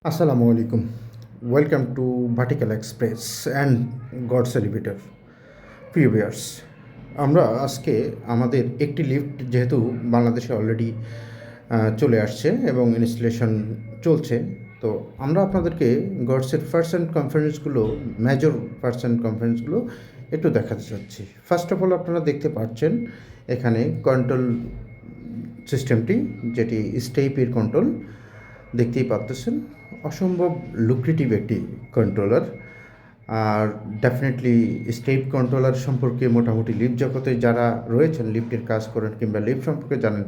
আসসালামু আলাইকুম। Welcome to Vertical Express and Gods Elevator. প্রিয় ভিউয়ার্স, আমরা আজকে আমাদের একটি লিফট যেহেতু বাংলাদেশে অলরেডি চলে আসছে এবং ইনস্টলেশন চলছে, তো আমরা আপনাদেরকে গডসের ফার্স্ট হ্যান্ড কনফারেন্সগুলো, মেজর ফার্স্ট হ্যান্ড কনফারেন্সগুলো একটু দেখাতে চাচ্ছি। ফার্স্ট অফ অল আপনারা দেখতে পাচ্ছেন এখানে কন্ট্রোল সিস্টেমটি, যেটি স্টেপের কন্ট্রোল দেখতেই পাচ্ছেন। অসম্ভব লুক্রেটিভ একটি কন্ট্রোলার। আর ডেফিনেটলি স্টেপ কন্ট্রোলার সম্পর্কে মোটামুটি লিফট জগতে যারা রয়েছেন, লিফটের কাজ করেন কিংবা লিফট সম্পর্কে জানেন,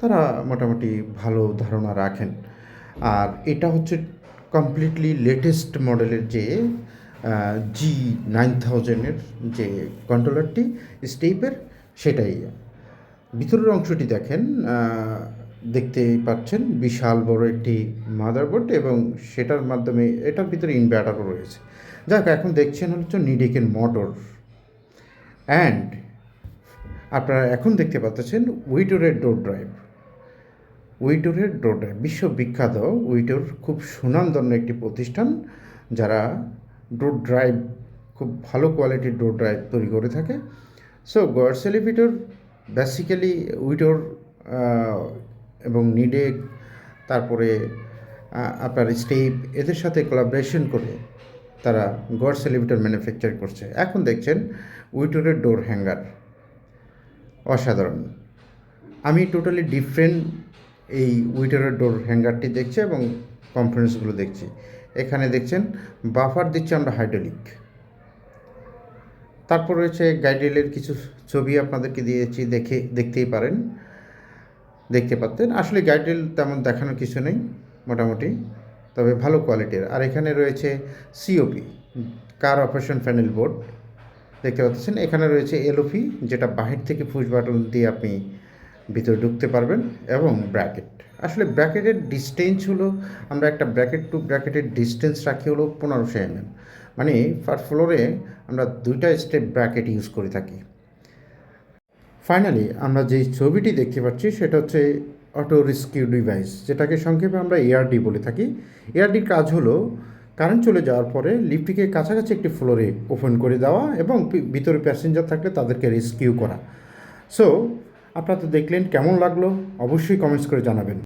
তারা মোটামুটি ভালো ধারণা রাখেন। আর এটা হচ্ছে কমপ্লিটলি লেটেস্ট মডেলের যে G9000-এর যে কন্ট্রোলারটি স্টেপের, সেটাই। ভিতরের অংশটি দেখেন, দেখতেই পাচ্ছেন বিশাল বড় একটি মাদারবোর্ড এবং সেটার মাধ্যমে এটার ভিতরে ইনভার্টারও রয়েছে। যাক, এখন দেখছেন হচ্ছে নিডেকের মোটর। অ্যান্ড আপনারা এখন দেখতে পাচ্ছেন উইটোরের ডোর ড্রাইভ। উইটোরের ডোর ড্রাইভ বিশ্ববিখ্যাত। উইটোর খুব সুনামধন্য একটি প্রতিষ্ঠান, যারা ডোর ড্রাইভ, খুব ভালো কোয়ালিটির ডোর ড্রাইভ তৈরি করে থাকে। সো গডস এলিভেটর বেসিক্যালি উইটোর এবং নিডেক, তারপরে আপনার স্টেপ, এদের সাথে কোলাবোরেশন করে তারা গডস এলিভেটর ম্যানুফ্যাকচার করছে। এখন দেখছেন উইটোরের ডোর হ্যাঙ্গার, অসাধারণ। আমি টোটালি ডিফারেন্ট এই উইটোরের ডোর হ্যাঙ্গারটি দেখছি এবং কনফারেন্সগুলো দেখছি। এখানে দেখছেন বাফার দিচ্ছে আমরা হাইড্রোলিক। তারপর রয়েছে গাইডরেলের কিছু ছবি আপনাদেরকে দিয়েছি, দেখতেই পারেন, দেখতে পাচ্ছেন। আসলে গাইডরেল তেমন দেখানোর কিছু নেই মোটামুটি, তবে ভালো কোয়ালিটির। আর এখানে রয়েছে সিওপি, কার অপারেশন প্যানেল বোর্ড, দেখতে পাচ্ছেন। এখানে রয়েছে এলওপি, যেটা বাহির থেকে পুশ বাটন দিয়ে আপনি ভিতরে ঢুকতে পারবেন, এবং ব্র্যাকেট। আসলে ব্র্যাকেটের ডিস্টেন্স হলো, আমরা একটা ব্র্যাকেট টু ব্র্যাকেটের ডিস্টেন্স রাখি হলো 1500 mm, মানে পার ফ্লোরে আমরা 2টা স্টেপ ব্র্যাকেট ইউজ করে থাকি। ফাইনালি আমরা যে ছবিটি দেখতে পাচ্ছি সেটা হচ্ছে অটো রেস্কিউ ডিভাইস, যেটাকে সংক্ষেপে আমরা এআরডি বলে থাকি। এআরডির কাজ হলো কারেন্ট চলে যাওয়ার পরে লিফটটিকে কাছাকাছি একটি ফ্লোরে ওপেন করে দেওয়া এবং ভিতরে প্যাসেঞ্জার থাকলে তাদেরকে রেস্কিউ করা। সো আপনারা তো দেখলেন, কেমন লাগলো অবশ্যই কমেন্টস করে জানাবেন।